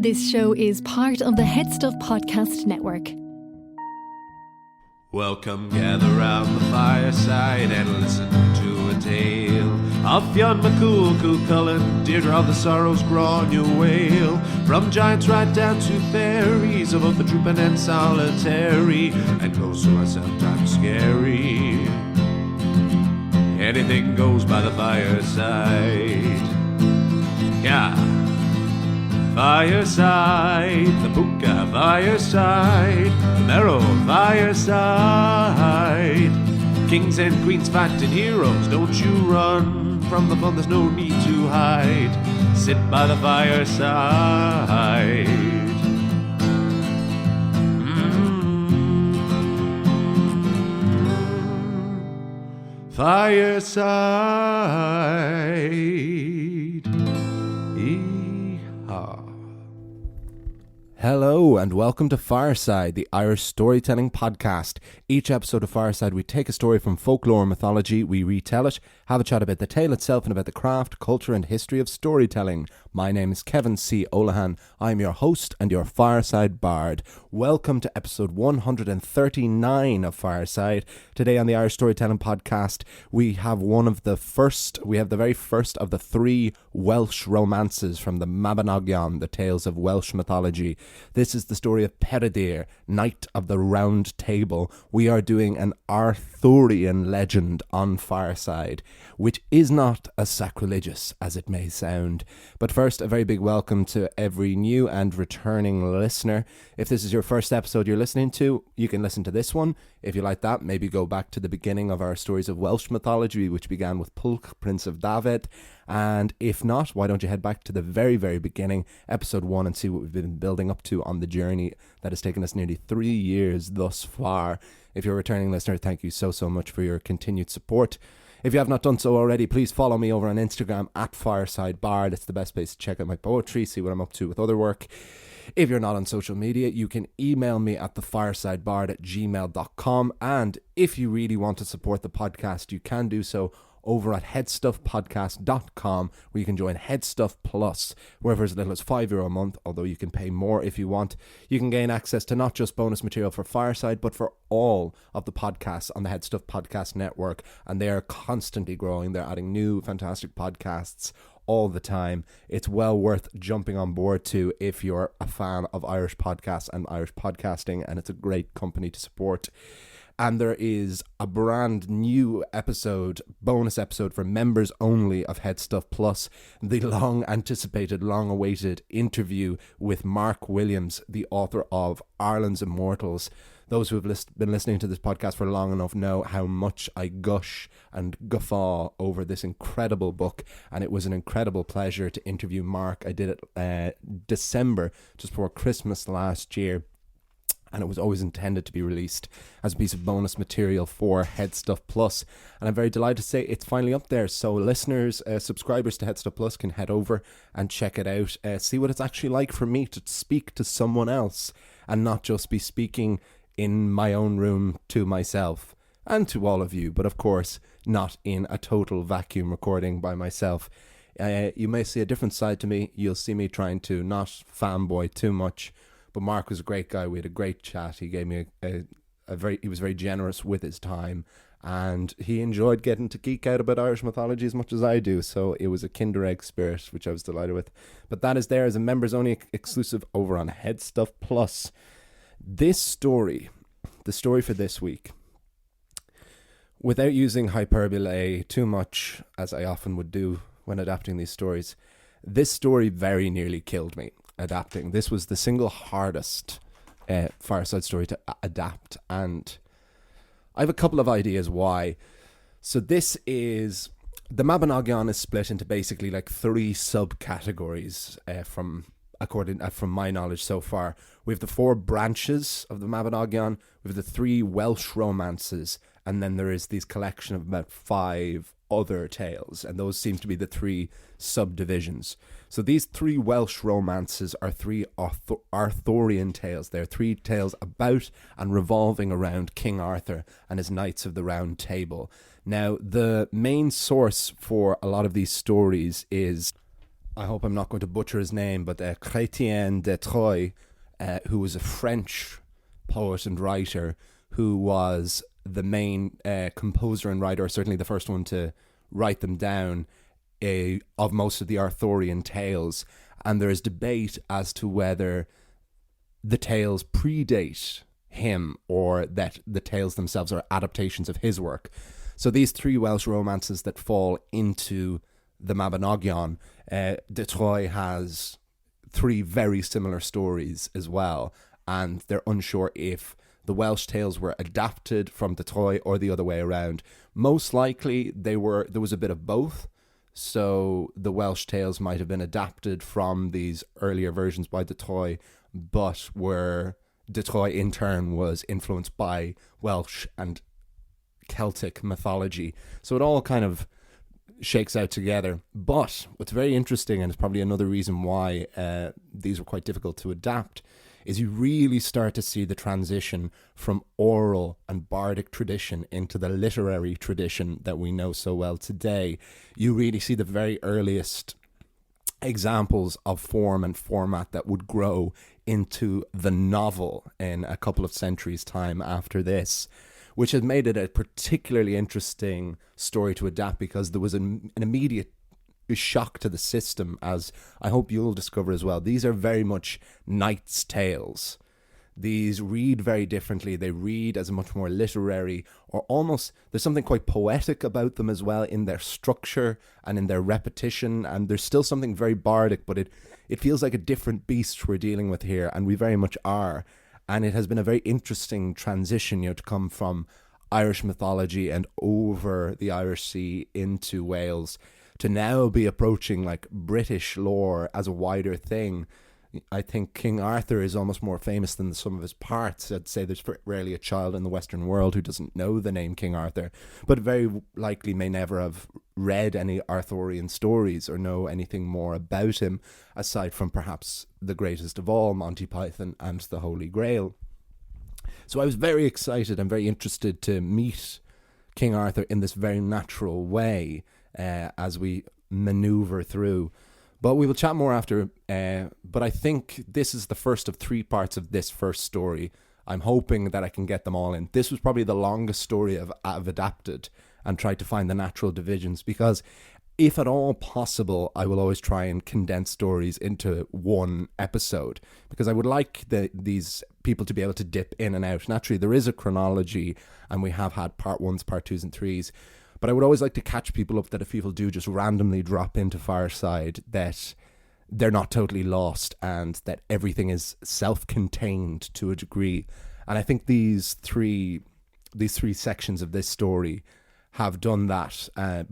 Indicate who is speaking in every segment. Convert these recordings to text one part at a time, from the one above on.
Speaker 1: This show is part of the Head Stuff Podcast Network.
Speaker 2: Welcome, gather round the fireside and listen to a tale of Fionn McCool, Cú Chulainn, Deirdre of the Sorrows, Gráinne Wail. From giants right down to fairies, of both the trooping and solitary, and ghosts who are sometimes scary. Anything goes by the fireside. Yeah. Fireside, the Puka Fireside, the Marrow Fireside. Kings and queens fighting heroes, don't you run from the fun, there's no need to hide. Sit by the fireside. Fireside.
Speaker 3: Hello and welcome to Fireside, the Irish storytelling podcast. Each episode of Fireside, we take a story from folklore and mythology, we retell it, have a chat about the tale itself and about the craft, culture and history of storytelling. My name is Kevin C. Olahan. I am your host and your Fireside Bard. Welcome to episode 139 of Fireside. Today on the Irish Storytelling Podcast, we have the very first of the three Welsh romances from the Mabinogion, the tales of Welsh mythology. This is the story of Peredur, Knight of the Round Table. We are doing an Arthurian legend on Fireside, which is not as sacrilegious as it may sound. But first, a very big welcome to every new and returning listener. If this is your first episode you're listening to, you can listen to this one. If you like that, maybe go back to the beginning of our stories of Welsh mythology, which began with Pulk, Prince of David. And if not, why don't you head back to the very, very beginning, episode 1, and see what we've been building up to on the journey that has taken us nearly 3 years thus far. If you're a returning listener, thank you so much for your continued support. If you have not done so already, please follow me over on Instagram at Fireside Bard. It's the best place to check out my poetry, see what I'm up to with other work. If you're not on social media, you can email me at thefiresidebard@gmail.com. And if you really want to support the podcast, you can do so over at headstuffpodcast.com, where you can join Headstuff Plus, where for as little as €5 a month, although you can pay more if you want. You can gain access to not just bonus material for Fireside, but for all of the podcasts on the Headstuff Podcast Network, and they are constantly growing. They're adding new fantastic podcasts all the time. It's well worth jumping on board to if you're a fan of Irish podcasts and Irish podcasting, and it's a great company to support. And there is a brand new bonus episode for members only of Headstuff Plus, the long-anticipated, long-awaited interview with Mark Williams, the author of Ireland's Immortals. Those who have been listening to this podcast for long enough know how much I gush and guffaw over this incredible book, and it was an incredible pleasure to interview Mark. I did it December, just before Christmas last year. And it was always intended to be released as a piece of bonus material for Headstuff Plus. And I'm very delighted to say it's finally up there. So listeners, subscribers to Headstuff Plus can head over and check it out. See what it's actually like for me to speak to someone else and not just be speaking in my own room to myself and to all of you. But of course, not in a total vacuum recording by myself. You may see a different side to me. You'll see me trying to not fanboy too much. But Mark was a great guy. We had a great chat. He gave me he was very generous with his time, and he enjoyed getting to geek out about Irish mythology as much as I do. So it was a Kinder Egg spirit, which I was delighted with. But that is there as a members only exclusive over on Headstuff Plus. This story, the story for this week, without using hyperbole too much, as I often would do when adapting these stories, this story very nearly killed me adapting. This was the single hardest Fireside story to adapt, and I have a couple of ideas why. So this is, the Mabinogion is split into basically like 3 subcategories from my knowledge so far. We have the 4 branches of the Mabinogion, we have the 3 Welsh romances, and then there is this collection of about 5 other tales, and those seem to be the 3 subdivisions. So these 3 Welsh romances are 3 Arthurian tales. They're 3 tales about and revolving around King Arthur and his Knights of the Round Table. Now, the main source for a lot of these stories is I hope I'm not going to butcher his name, but Chrétien de Troyes, who was a French poet and writer, who was the main composer and writer, or certainly the first one to write them down, of most of the Arthurian tales. And there is debate as to whether the tales predate him or that the tales themselves are adaptations of his work. So these three Welsh romances that fall into the Mabinogion, de Troyes has three very similar stories as well, and they're unsure if the Welsh tales were adapted from de Troyes or the other way around. Most likely there was a bit of both. So the Welsh tales might have been adapted from these earlier versions by de Troyes, but were de Troyes in turn was influenced by Welsh and Celtic mythology. So it all kind of shakes out together. But what's very interesting, and it's probably another reason why these were quite difficult to adapt, is you really start to see the transition from oral and bardic tradition into the literary tradition that we know so well today. You really see the very earliest examples of form and format that would grow into the novel in a couple of centuries' time after this, which has made it a particularly interesting story to adapt, because there was an immediate shock to the system, as I hope you'll discover as well. These are very much knights' tales. These read very differently. They read as a much more literary, or almost, there's something quite poetic about them as well in their structure and in their repetition, and there's still something very bardic, but it feels like a different beast we're dealing with here, and we very much are. And it has been a very interesting transition, to come from Irish mythology and over the Irish Sea into Wales, to now be approaching like British lore as a wider thing. I think King Arthur is almost more famous than the sum of his parts. I'd say there's rarely a child in the Western world who doesn't know the name King Arthur, but very likely may never have read any Arthurian stories or know anything more about him, aside from perhaps the greatest of all, Monty Python and the Holy Grail. So I was very excited and very interested to meet King Arthur in this very natural way as we maneuver through. But we will chat more after. But I think this is the first of three parts of this first story. I'm hoping that I can get them all in. This was probably the longest story I've adapted and tried to find the natural divisions, because if at all possible, I will always try and condense stories into one episode, because I would like these people to be able to dip in and out. Naturally, there is a chronology, and we have had part ones, part twos, and threes. But I would always like to catch people up that if people do just randomly drop into Fireside, that they're not totally lost and that everything is self-contained to a degree. And I think these three sections of this story have done that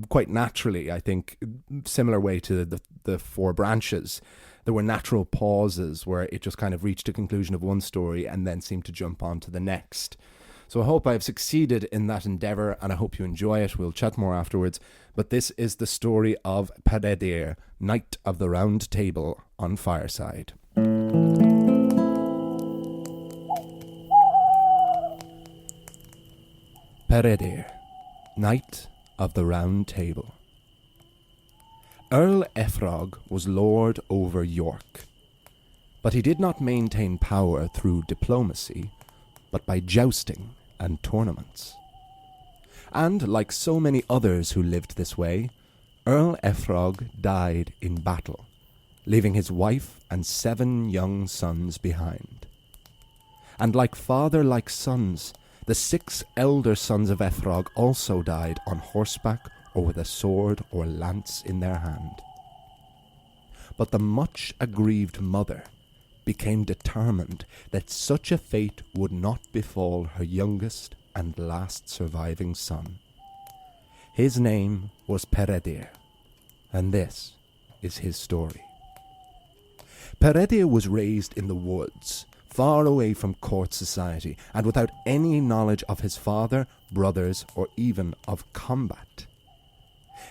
Speaker 3: quite naturally. I think similar way to the four branches. There were natural pauses where it just kind of reached a conclusion of one story and then seemed to jump on to the next. So I hope I have succeeded in that endeavour, and I hope you enjoy it. We'll chat more afterwards. But this is the story of Peredur, Knight of the Round Table, on Fireside. Peredur, Knight of the Round Table. Earl Efrog was lord over York, but he did not maintain power through diplomacy, but by jousting and tournaments. And like so many others who lived this way, Earl Efrog died in battle, leaving his wife and 7 young sons behind. And like father, like sons, the 6 elder sons of Efrog also died on horseback or with a sword or lance in their hand. But the much aggrieved mother became determined that such a fate would not befall her youngest and last surviving son. His name was Peredur, and this is his story. Peredur was raised in the woods, far away from court society, and without any knowledge of his father, brothers, or even of combat.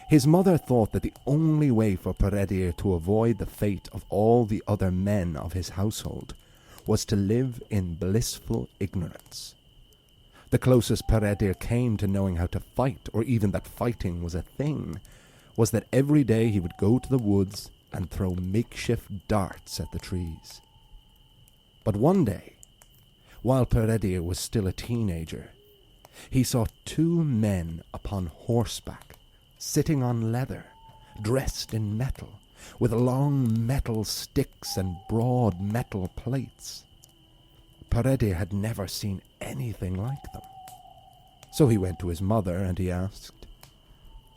Speaker 3: His mother thought that the only way for Peredur to avoid the fate of all the other men of his household was to live in blissful ignorance. The closest Peredur came to knowing how to fight, or even that fighting was a thing, was that every day he would go to the woods and throw makeshift darts at the trees. But one day, while Peredur was still a teenager, he saw two men upon horseback, sitting on leather, dressed in metal, with long metal sticks and broad metal plates. Peredur had never seen anything like them. So he went to his mother and he asked,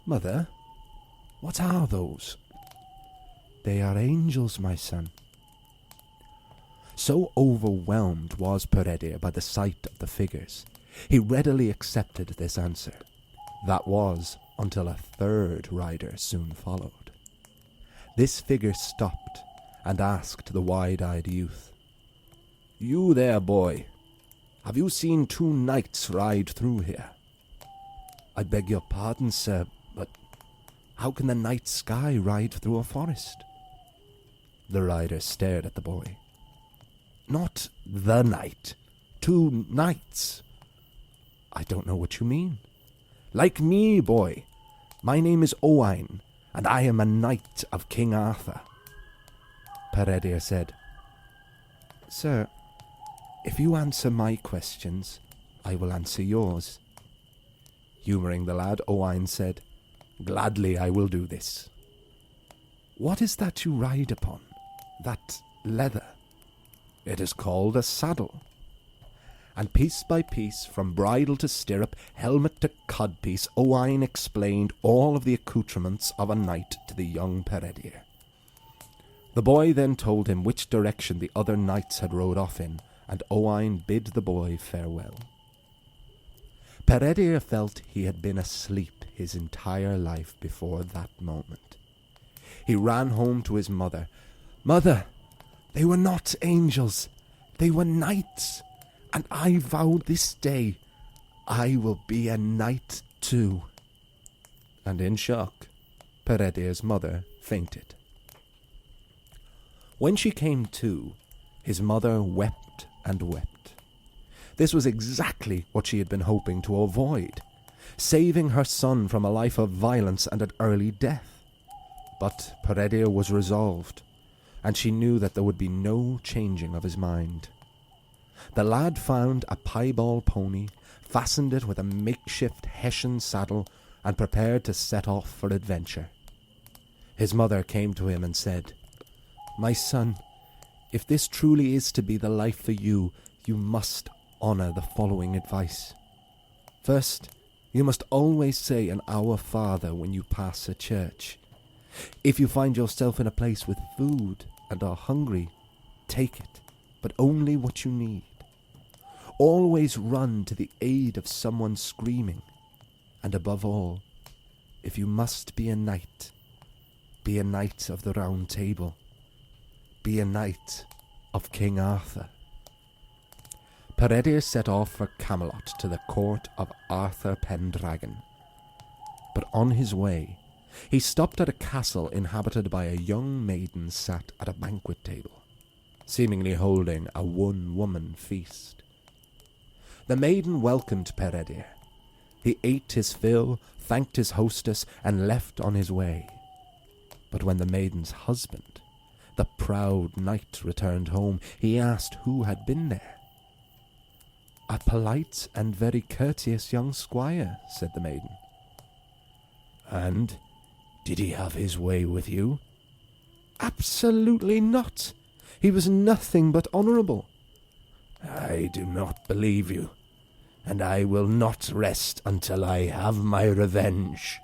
Speaker 3: "Mother, what are those?" "They are angels, my son." So overwhelmed was Peredur by the sight of the figures, he readily accepted this answer. That was until a third rider soon followed. This figure stopped and asked the wide-eyed youth, "You there, boy, have you seen two knights ride through here?" "I beg your pardon, sir, but how can the night sky ride through a forest?" The rider stared at the boy. "Not the night, two knights." "I don't know what you mean." "Like me, boy. My name is Owain, and I am a knight of King Arthur." Peredur said, "Sir, if you answer my questions, I will answer yours." Humouring the lad, Owain said, "Gladly I will do this." "What is that you ride upon? That leather?" "It is called a saddle." And piece by piece, from bridle to stirrup, helmet to codpiece, Owain explained all of the accoutrements of a knight to the young Peredur. The boy then told him which direction the other knights had rode off in, and Owain bid the boy farewell. Peredur felt he had been asleep his entire life before that moment. He ran home to his mother. "Mother, they were not angels, they were knights, and I vowed this day I will be a knight too." And in shock, Peredur's mother fainted. When she came to, his mother wept and wept. This was exactly what she had been hoping to avoid, saving her son from a life of violence and an early death. But Peredur was resolved, and she knew that there would be no changing of his mind. The lad found a piebald pony, fastened it with a makeshift Hessian saddle, and prepared to set off for adventure. His mother came to him and said, "My son, if this truly is to be the life for you, you must honour the following advice. First, you must always say an Our Father when you pass a church. If you find yourself in a place with food and are hungry, take it, but only what you need. Always run to the aid of someone screaming. And above all, if you must be a knight of the Round Table. Be a knight of King Arthur." Peredur set off for Camelot to the court of Arthur Pendragon. But on his way, he stopped at a castle inhabited by a young maiden sat at a banquet table, seemingly holding a one-woman feast. The maiden welcomed Peredur. He ate his fill, thanked his hostess, and left on his way. But when the maiden's husband, the proud knight, returned home, he asked who had been there. "A polite and very courteous young squire," said the maiden. "And did he have his way with you?" "Absolutely not. He was nothing but honourable." "I do not believe you, and I will not rest until I have my revenge."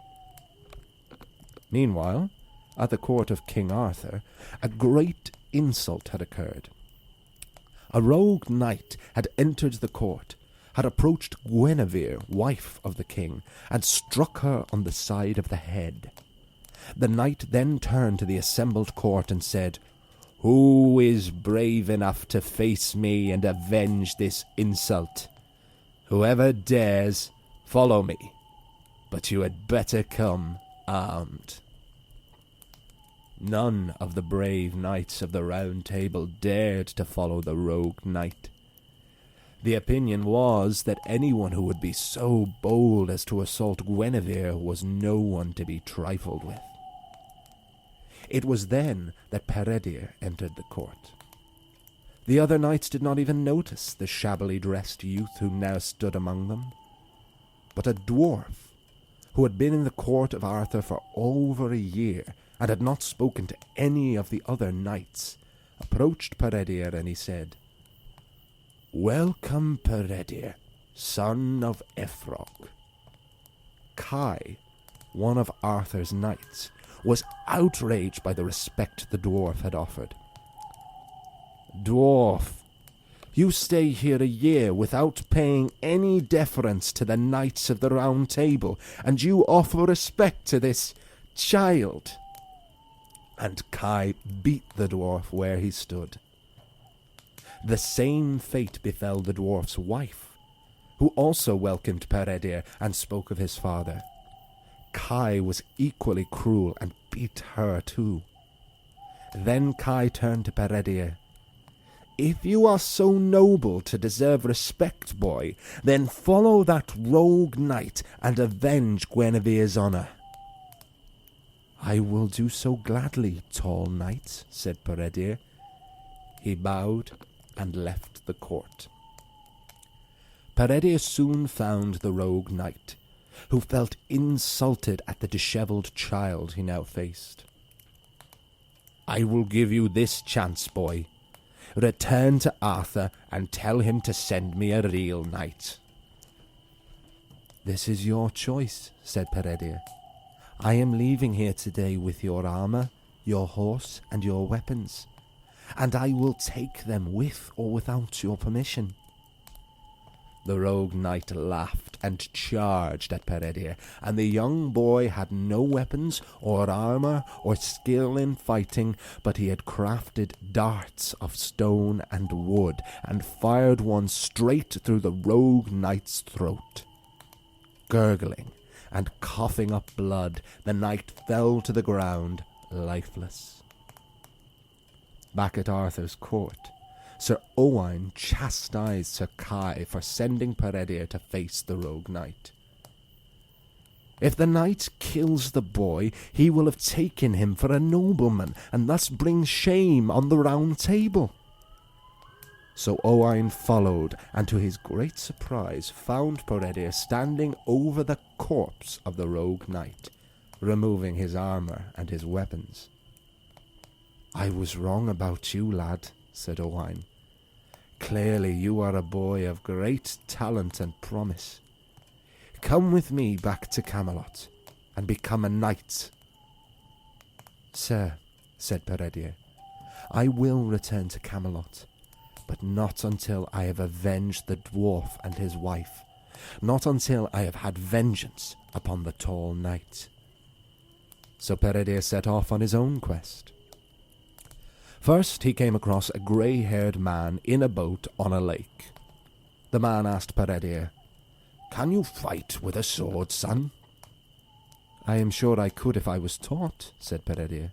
Speaker 3: Meanwhile, at the court of King Arthur, a great insult had occurred. A rogue knight had entered the court, had approached Guinevere, wife of the king, and struck her on the side of the head. The knight then turned to the assembled court and said, "Who is brave enough to face me and avenge this insult? Whoever dares, follow me, but you had better come armed." None of the brave knights of the Round Table dared to follow the rogue knight. The opinion was that anyone who would be so bold as to assault Guinevere was no one to be trifled with. It was then that Peredur entered the court. The other knights did not even notice the shabbily dressed youth who now stood among them. But a dwarf, who had been in the court of Arthur for over a year and had not spoken to any of the other knights, approached Peredur and he said, "Welcome, Peredur, son of Efrog." Kai, one of Arthur's knights, was outraged by the respect the dwarf had offered. "Dwarf, you stay here a year without paying any deference to the knights of the Round Table, and you offer respect to this child." And Kai beat the dwarf where he stood. The same fate befell the dwarf's wife, who also welcomed Peredur and spoke of his father. Kai was equally cruel and beat her too. Then Kai turned to Peredur. "If you are so noble to deserve respect, boy, then follow that rogue knight and avenge Guinevere's honour." "I will do so gladly, tall knight," said Peredur. He bowed and left the court. Peredur soon found the rogue knight, who felt insulted at the dishevelled child he now faced. "I will give you this chance, boy. Return to Arthur and tell him to send me a real knight." "This is your choice," said Peredur. "I am leaving here today with your armour, your horse, and your weapons, and I will take them with or without your permission." The rogue knight laughed and charged at Peredur, and the young boy had no weapons or armour or skill in fighting, but he had crafted darts of stone and wood and fired one straight through the rogue knight's throat. Gurgling and coughing up blood, the knight fell to the ground, lifeless. Back at Arthur's court, Sir Owain chastised Sir Kai for sending Peredur to face the rogue knight. "If the knight kills the boy, he will have taken him for a nobleman, and thus bring shame on the Round Table." So Owain followed, and to his great surprise found Peredur standing over the corpse of the rogue knight, removing his armour and his weapons. "I was wrong about you, lad," said Owain. "Clearly you are a boy of great talent and promise. Come with me back to Camelot and become a knight." "Sir," said Peredur, "I will return to Camelot, but not until I have avenged the dwarf and his wife, not until I have had vengeance upon the tall knight." So Peredur set off on his own quest. First he came across a grey-haired man in a boat on a lake. The man asked Peredur, "Can you fight with a sword, son?" "I am sure I could if I was taught," said Peredur.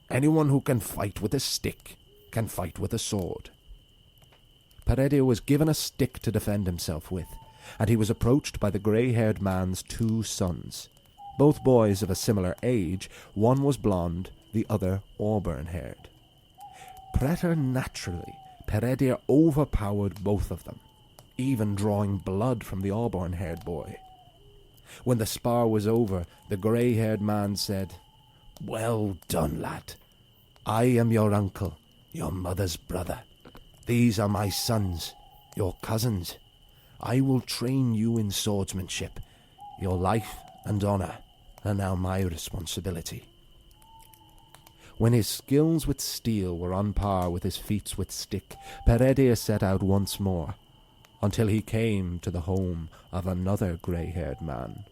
Speaker 3: "Anyone who can fight with a stick can fight with a sword." Peredur was given a stick to defend himself with, and he was approached by the grey-haired man's two sons, both boys of a similar age. One was blonde, the other auburn-haired. Preternaturally, Peredur overpowered both of them, even drawing blood from the auburn-haired boy. When the spar was over, the grey-haired man said, "Well done, lad. I am your uncle, your mother's brother. These are my sons, your cousins. I will train you in swordsmanship. Your life and honour are now my responsibility." When his skills with steel were on par with his feats with stick, Peredur set out once more, until he came to the home of another grey-haired man.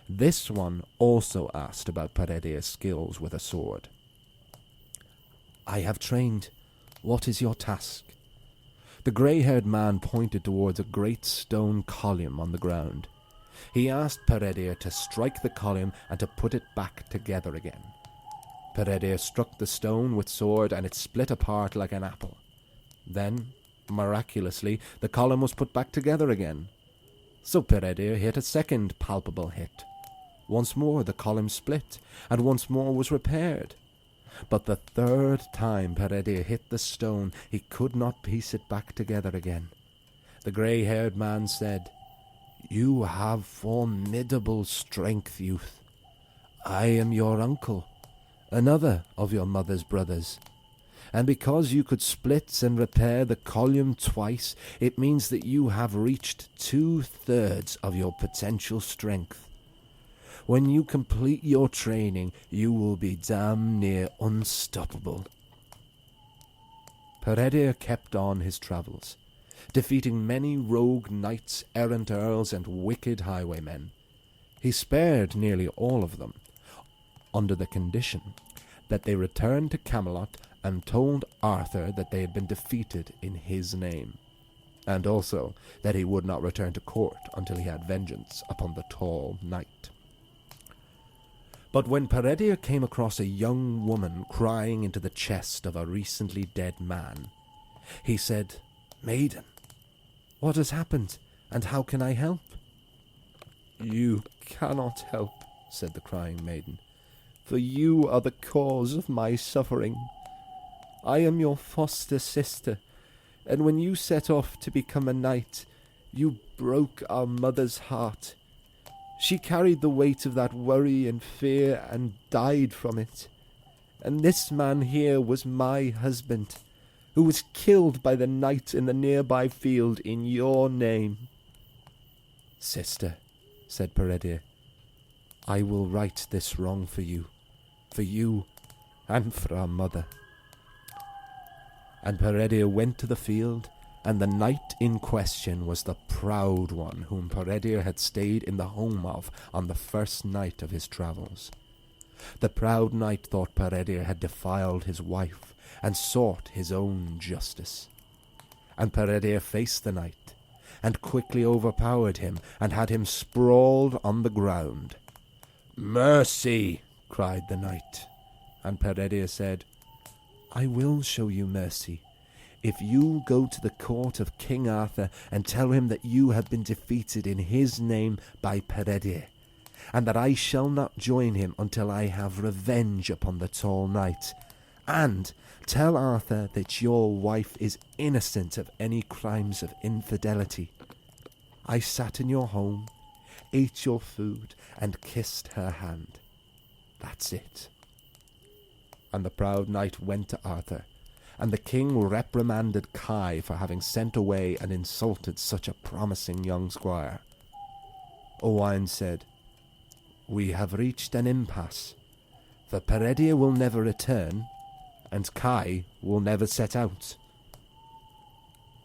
Speaker 3: This one also asked about Peredur's skills with a sword. "I have trained. What is your task?" The grey-haired man pointed towards a great stone column on the ground. He asked Peredur to strike the column and to put it back together again. Peredur struck the stone with sword and it split apart like an apple. Then, miraculously, the column was put back together again. So Peredur hit a second palpable hit. Once more the column split, and once more was repaired. But the third time Peredur hit the stone, he could not piece it back together again. The grey-haired man said, "You have formidable strength, youth. I am your uncle, another of your mother's brothers. And because you could split and repair the column twice, it means that you have reached 2/3 of your potential strength. When you complete your training, you will be damn near unstoppable." Peredur kept on his travels, defeating many rogue knights, errant earls, and wicked highwaymen. He spared nearly all of them, under the condition that they returned to Camelot and told Arthur that they had been defeated in his name, and also that he would not return to court until he had vengeance upon the tall knight. But when Peredur came across a young woman crying into the chest of a recently dead man, he said, "Maiden, what has happened, and how can I help?" "You cannot help," said the crying maiden, "for you are the cause of my suffering. I am your foster sister, and when you set off to become a knight, you broke our mother's heart. She carried the weight of that worry and fear and died from it. And this man here was my husband, who was killed by the knight in the nearby field in your name." "Sister," said Peredur, "I will right this wrong for you and for our mother." And Peredur went to the field, and the knight in question was the proud one whom Peredur had stayed in the home of on the first night of his travels. The proud knight thought Peredur had defiled his wife, and sought his own justice. And Peredur faced the knight, and quickly overpowered him, and had him sprawled on the ground. "Mercy!" cried the knight. And Peredur said, "I will show you mercy, if you go to the court of King Arthur and tell him that you have been defeated in his name by Peredur, and that I shall not join him until I have revenge upon the tall knight. And tell Arthur that your wife is innocent of any crimes of infidelity. I sat in your home, ate your food, and kissed her hand. That's it." And the proud knight went to Arthur, and the king reprimanded Kai for having sent away and insulted such a promising young squire. Owain said, "We have reached an impasse, for Peredur will never return, and Kai will never set out."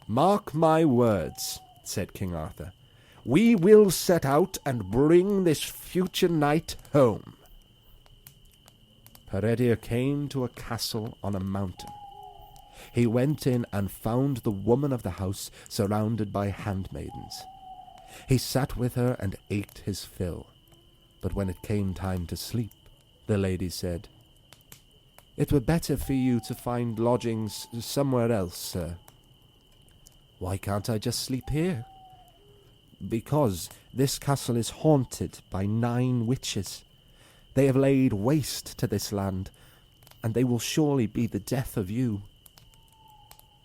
Speaker 3: "Mark my words," said King Arthur, "we will set out and bring this future knight home." Peredur came to a castle on a mountain. He went in and found the woman of the house surrounded by handmaidens. He sat with her and ate his fill. But when it came time to sleep, the lady said, "It were better for you to find lodgings somewhere else, sir." "Why can't I just sleep here?" "Because this castle is haunted by 9 witches. They have laid waste to this land, and they will surely be the death of you."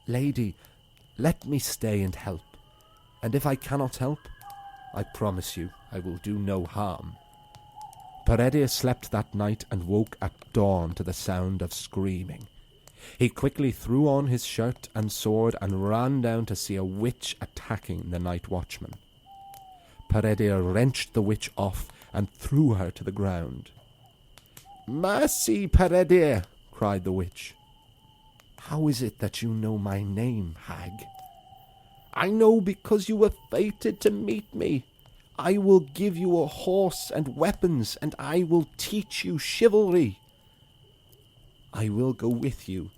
Speaker 3: "Lady, let me stay and help, and if I cannot help, I promise you I will do no harm." Peredur slept that night and woke at dawn to the sound of screaming. He quickly threw on his shirt and sword and ran down to see a witch attacking the night watchman. Peredur wrenched the witch off and threw her to the ground. "Mercy, Peredur!" cried the witch. "How is it that you know my name, hag?" "I know because you were fated to meet me. I will give you a horse and weapons, and I will teach you chivalry." "I will go with you,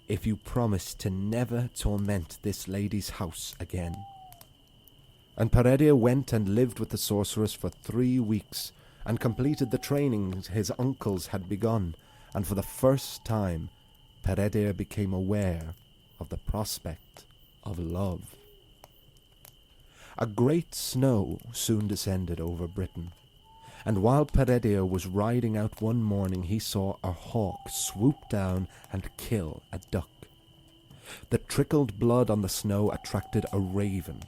Speaker 3: if you promise to never torment this lady's house again." And Peredur went and lived with the sorceress for 3 weeks, and completed the training his uncles had begun, and for the first time Peredur became aware of the prospect of love. A great snow soon descended over Britain, And while Peredur was riding out one morning, he saw a hawk swoop down and kill a duck. The trickled blood on the snow attracted a raven,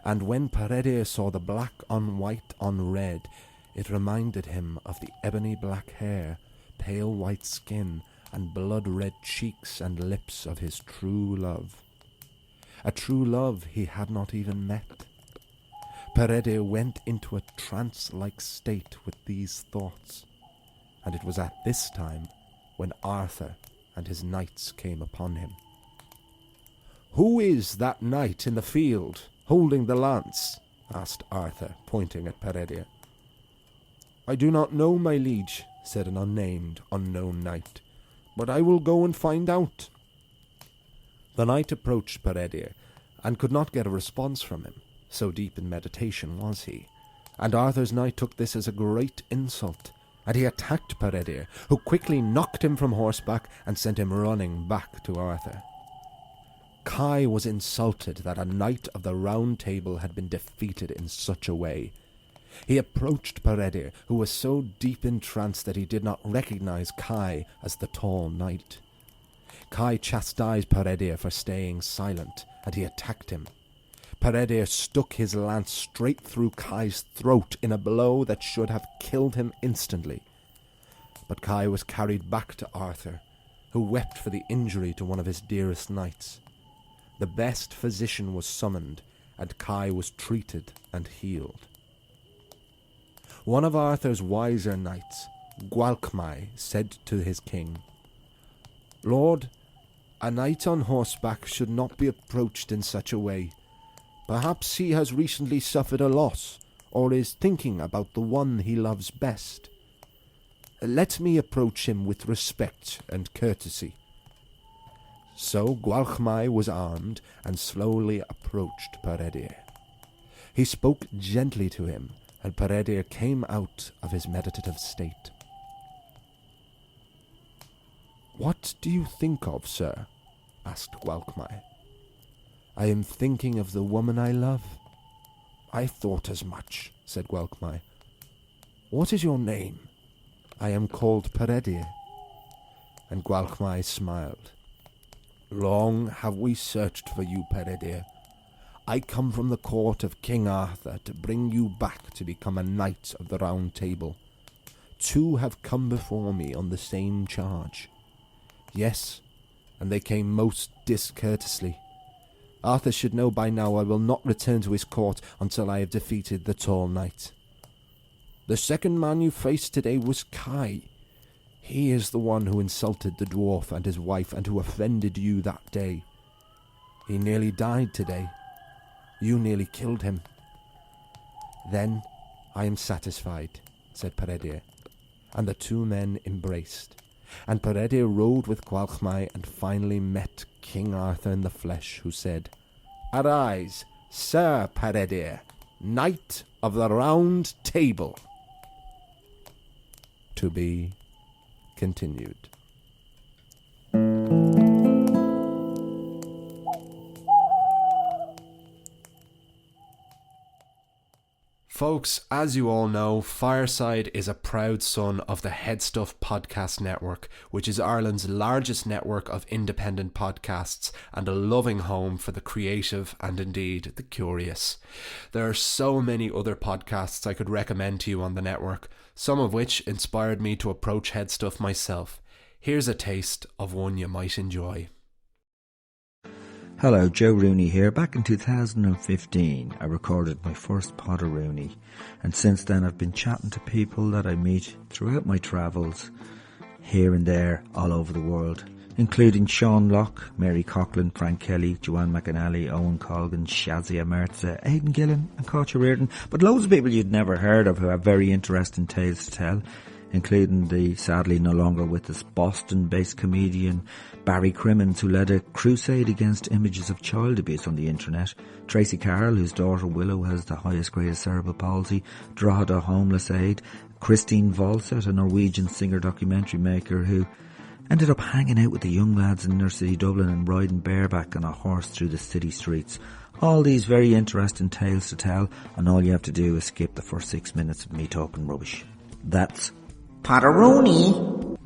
Speaker 3: and when Peredur saw the black on white on red, it reminded him of the ebony black hair, pale white skin, and blood-red cheeks and lips of his true love. A true love he had not even met. Peredur went into a trance-like state with these thoughts, and it was at this time when Arthur and his knights came upon him. "Who is that knight in the field, holding the lance?" asked Arthur, pointing at Peredur. "I do not know, my liege," said an unnamed, unknown knight, "but I will go and find out." The knight approached Peredur, and could not get a response from him, so deep in meditation was he, and Arthur's knight took this as a great insult, and he attacked Peredur, who quickly knocked him from horseback and sent him running back to Arthur. Kai was insulted that a knight of the Round Table had been defeated in such a way. He approached Peredur, who was so deep in trance that he did not recognize Kai as the tall knight. Kai chastised Peredur for staying silent, and he attacked him. Peredur stuck his lance straight through Kai's throat in a blow that should have killed him instantly. But Kai was carried back to Arthur, who wept for the injury to one of his dearest knights. The best physician was summoned, and Kai was treated and healed. One of Arthur's wiser knights, Gwalchmai, said to his king, "Lord, a knight on horseback should not be approached in such a way. Perhaps he has recently suffered a loss, or is thinking about the one he loves best. Let me approach him with respect and courtesy." So Gwalchmai was armed and slowly approached Peredur. He spoke gently to him, and Peredur came out of his meditative state. "What do you think of, sir?" asked Gwalchmai. "I am thinking of the woman I love." "I thought as much," said Gwalchmai. "What is your name?" "I am called Peredur." And Gwalchmai smiled. "Long have we searched for you, Peredur. I come from the court of King Arthur to bring you back to become a knight of the Round Table. 2 have come before me on the same charge. Yes, and they came most discourteously. Arthur should know by now I will not return to his court until I have defeated the tall knight. The second man you faced today was Kai. He is the one who insulted the dwarf and his wife and who offended you that day. He nearly died today. You nearly killed him." "Then I am satisfied," said Peredur, and the 2 men embraced, and Peredur rode with Gwalchmai and finally met King Arthur in the flesh, who said, "Arise, Sir Peredur, Knight of the Round Table." To be continued. Folks, as you all know, Fireside is a proud son of the Headstuff Podcast Network, which is Ireland's largest network of independent podcasts and a loving home for the creative and indeed the curious. There are so many other podcasts I could recommend to you on the network, some of which inspired me to approach Headstuff myself. Here's a taste of one you might enjoy.
Speaker 4: Hello, Joe Rooney here. Back in 2015, I recorded my first Potter Rooney, and since then I've been chatting to people that I meet throughout my travels, here and there, all over the world, including Sean Locke, Mary Coughlin, Frank Kelly, Joanne McAnally, Owen Colgan, Shazia Mertza, Aidan Gillen and Katja Reardon, but loads of people you'd never heard of who have very interesting tales to tell, including the sadly no longer with us Boston-based comedian Barry Crimmins, who led a crusade against images of child abuse on the internet, Tracy Carroll, whose daughter Willow has the highest grade of cerebral palsy, Drogheda Homeless Aid, Christine Volseth, a Norwegian singer documentary maker who ended up hanging out with the young lads in inner city Dublin and riding bareback on a horse through the city streets. All these very interesting tales to tell, and all you have to do is skip the first 6 minutes of me talking rubbish. That's Potteroni.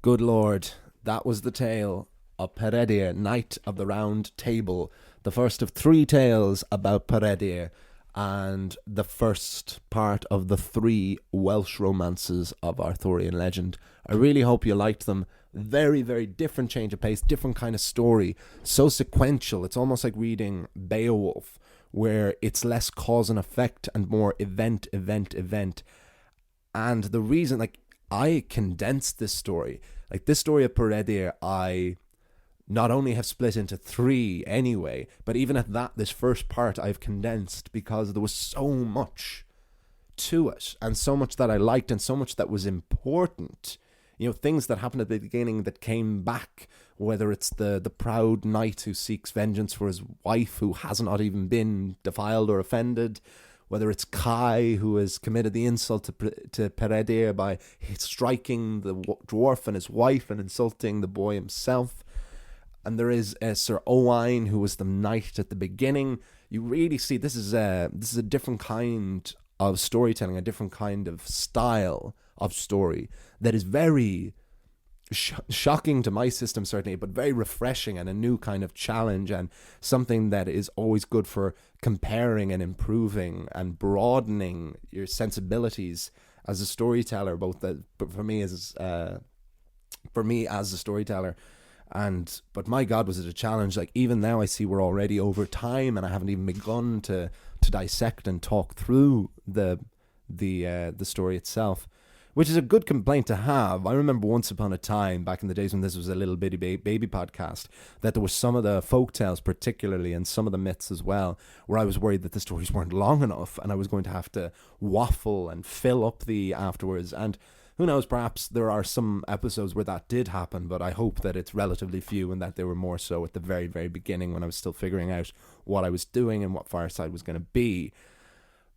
Speaker 3: Good Lord, that was the tale of Peredur, Knight of the Round Table, the first of 3 tales about Peredur, and the first part of the 3 Welsh romances of Arthurian legend. I really hope you liked them. Very, very different change of pace, different kind of story, so sequential. It's almost like reading Beowulf, where it's less cause and effect and more event. And the reason, like, I condensed this story. Like, this story of Peredur, I not only have split into 3 anyway, but even at that, this first part I've condensed because there was so much to it, and so much that I liked, and so much that was important. You know, things that happened at the beginning that came back, whether it's the proud knight who seeks vengeance for his wife who has not even been defiled or offended, whether it's Kai who has committed the insult to Peredur by striking the dwarf and his wife and insulting the boy himself. And there is Sir Owain, who was the knight at the beginning. You really see this is a different kind of storytelling, a different kind of style of story that is very shocking to my system, certainly, but very refreshing and a new kind of challenge, and something that is always good for comparing and improving and broadening your sensibilities as a storyteller, but for me as a storyteller. But my God, was it a challenge. Like, even now I see we're already over time and I haven't even begun to dissect and talk through the story itself, which is a good complaint to have. I remember once upon a time, back in the days when this was a little bitty baby podcast, that there was some of the folktales particularly, and some of the myths as well, where I was worried that the stories weren't long enough and I was going to have to waffle and fill up the afterwards. And who knows, perhaps there are some episodes where that did happen, but I hope that it's relatively few and that they were more so at the very, very beginning when I was still figuring out what I was doing and what Fireside was going to be.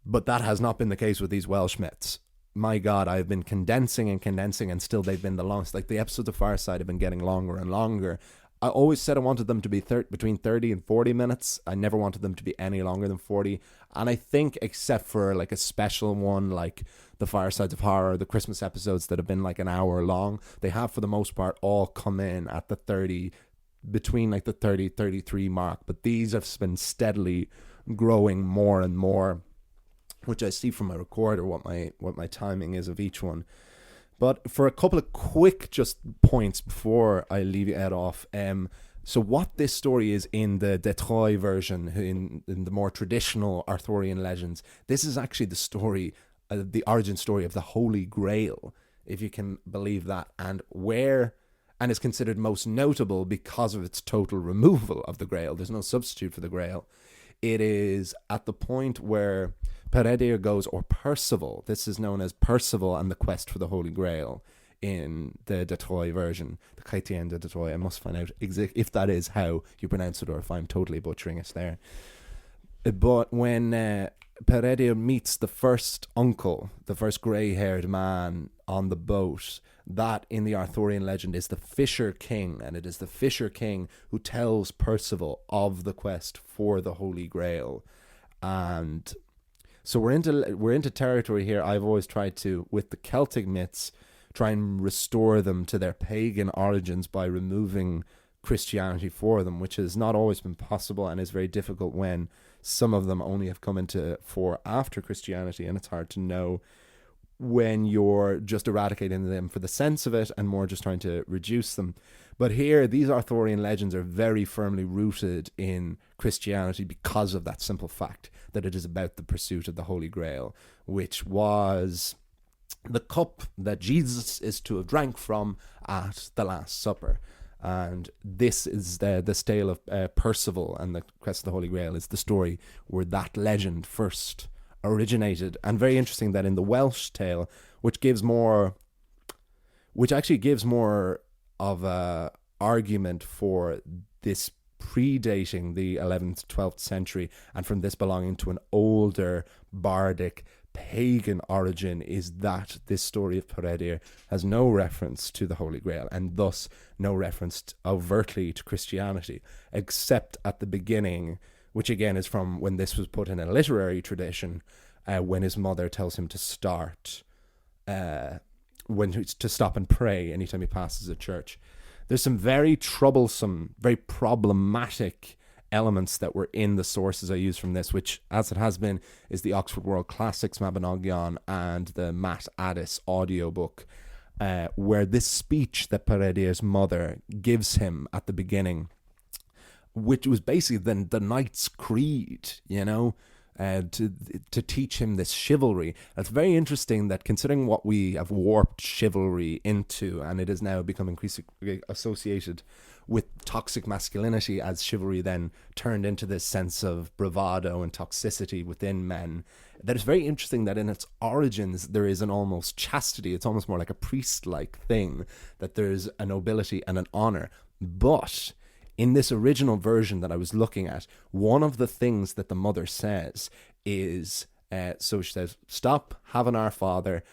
Speaker 3: But that has not been the case with these Welsh myths. My God, I've been condensing, and still they've been the longest. Like, the episodes of Fireside have been getting longer and longer. I always said I wanted them to be between 30 and 40 minutes. I never wanted them to be any longer than 40. And I think, except for like a special one, like the Firesides of Horror, the Christmas episodes that have been like an hour long, they have for the most part all come in at the 30, between like the 30, 33 mark. But these have been steadily growing more and more, which I see from my recorder what my timing is of each one. But for a couple of quick just points before I leave you Ed off, so what this story is in the Detroit version, in the more traditional Arthurian legends, this is actually the story, the origin story of the Holy Grail, if you can believe that, and is considered most notable because of its total removal of the Grail. There's no substitute for the Grail. It is at the point where Peredur goes, or Percival, this is known as Percival and the Quest for the Holy Grail in the Detroit version, the Chrétien de Detroit. I must find out if that is how you pronounce it or if I'm totally butchering it there. But when Peredur meets the first uncle, the first grey-haired man on the boat, that in the Arthurian legend is the Fisher King, and it is the Fisher King who tells Percival of the quest for the Holy Grail. And so we're into territory here. I've always tried to, with the Celtic myths, try and restore them to their pagan origins by removing Christianity for them, which has not always been possible and is very difficult when some of them only have come into fore after Christianity, and it's hard to know when you're just eradicating them for the sense of it and more just trying to reduce them. But here, these Arthurian legends are very firmly rooted in Christianity because of that simple fact that it is about the pursuit of the Holy Grail, which was the cup that Jesus is to have drank from at the Last Supper. And this is the tale of Percival and the quest of the Holy Grail is the story where that legend first originated. And very interesting that in the Welsh tale, which actually gives more of a argument for this predating the 11th, 12th century, and from this belonging to an older bardic pagan origin, is that this story of Peredur has no reference to the Holy Grail, and thus no reference overtly to Christianity, except at the beginning, which again is from when this was put in a literary tradition, when his mother tells him to stop and pray anytime he passes a church. There's some very troublesome, very problematic elements that were in the sources I use from this, which, as it has been, is the Oxford World Classics Mabinogion and the Matt Addis audiobook, where this speech that Peredur's mother gives him at the beginning, which was basically the Knight's Creed, you know, to teach him this chivalry. It's very interesting that, considering what we have warped chivalry into, and it has now become increasingly associated with toxic masculinity, as chivalry then turned into this sense of bravado and toxicity within men, that it's very interesting that in its origins there is an almost chastity. It's almost more like a priest-like thing, that there's a nobility and an honor. But in this original version that I was looking at, one of the things that the mother says is, so she says, stop having our father,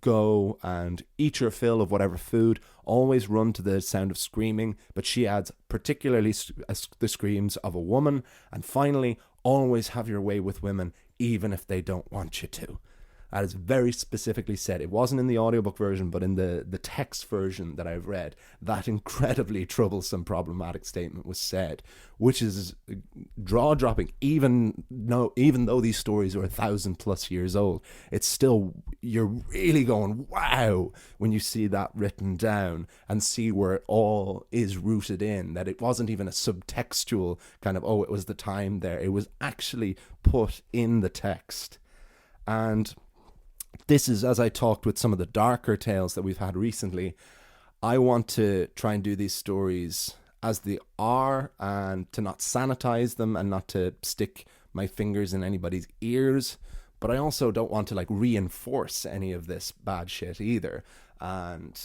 Speaker 3: go and eat your fill of whatever food, always run to the sound of screaming, but she adds, particularly the screams of a woman, and finally, always have your way with women, even if they don't want you to. That is very specifically said. It wasn't in the audiobook version, but in the text version that I've read, that incredibly troublesome, problematic statement was said, which is jaw-dropping. Even though these stories are 1,000+ years old, it's still, you're really going, wow, when you see that written down and see where it all is rooted in, that it wasn't even a subtextual kind of, oh, it was the time there. It was actually put in the text. And this is, as I talked with some of the darker tales that we've had recently, I want to try and do these stories as they are, and to not sanitize them and not to stick my fingers in anybody's ears. But I also don't want to like reinforce any of this bad shit either. And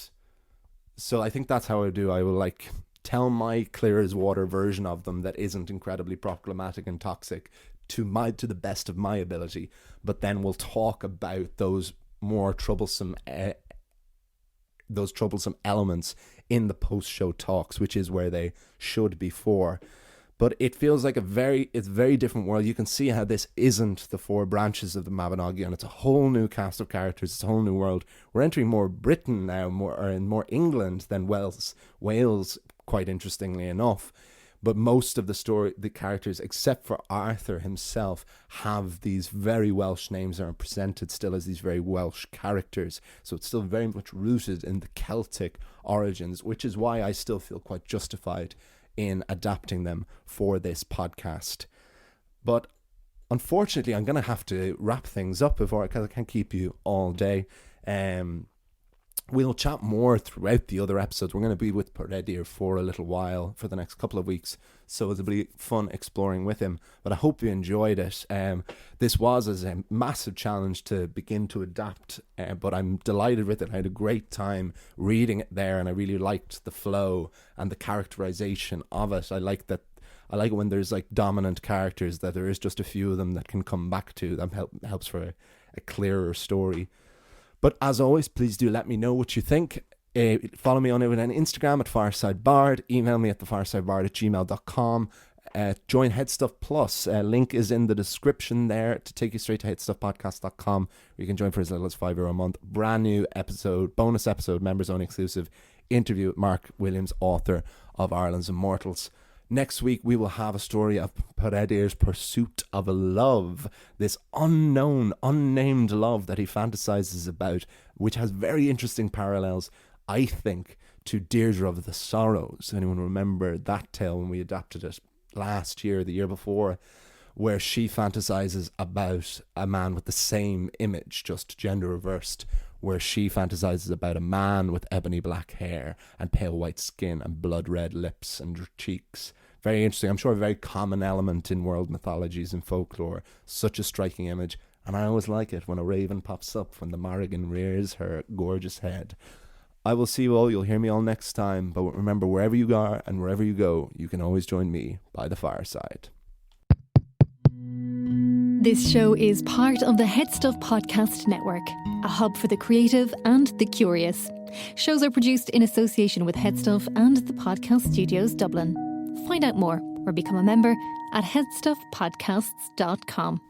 Speaker 3: so I think that's how I do. I will like tell my clear as water version of them that isn't incredibly problematic and toxic to the best of my ability, but then we'll talk about those more troublesome elements in the post-show talks, which is where they should be for. But it feels like it's a very different world. You can see how this isn't the four branches of the Mabinogion. It's a whole new cast of characters. It's a whole new world. We're entering more Britain now, more England than Wales, quite interestingly enough. But most of the characters, except for Arthur himself, have these very Welsh names and are presented still as these very Welsh characters. So it's still very much rooted in the Celtic origins, which is why I still feel quite justified in adapting them for this podcast. But unfortunately, I'm going to have to wrap things up because I can't keep you all day. We'll chat more throughout the other episodes. We're going to be with Peredur for a little while, for the next couple of weeks, so it'll be fun exploring with him. But I hope you enjoyed it. This was a massive challenge to begin to adapt, but I'm delighted with it. I had a great time reading it there, and I really liked the flow and the characterization of it. I like it when there's like dominant characters, that there is just a few of them that can come back to. That helps for a clearer story. But as always, please do let me know what you think. Follow me on Instagram at FiresideBard. Email me at thefiresidebard@gmail.com. Join Headstuff Plus. Link is in the description there to take you straight to headstuffpodcast.com, where you can join for as little as €5 a month. Brand new episode, bonus episode, members only exclusive interview with Mark Williams, author of Ireland's Immortals. Next week, we will have a story of Peredur's pursuit of a love, this unknown, unnamed love that he fantasizes about, which has very interesting parallels, I think, to Deirdre of the Sorrows. Anyone remember that tale when we adapted it last year, the year before, where she fantasizes about a man with the same image, just gender reversed, where she fantasizes about a man with ebony black hair and pale white skin and blood red lips and cheeks. Very interesting. I'm sure a very common element in world mythologies and folklore. Such a striking image. And I always like it when a raven pops up when the Morrigan rears her gorgeous head. I will see you all. You'll hear me all next time. But remember, wherever you are and wherever you go, you can always join me by the fireside.
Speaker 1: This show is part of the Headstuff Podcast Network, a hub for the creative and the curious. Shows are produced in association with Headstuff and the Podcast Studios Dublin. Find out more or become a member at headstuffpodcasts.com.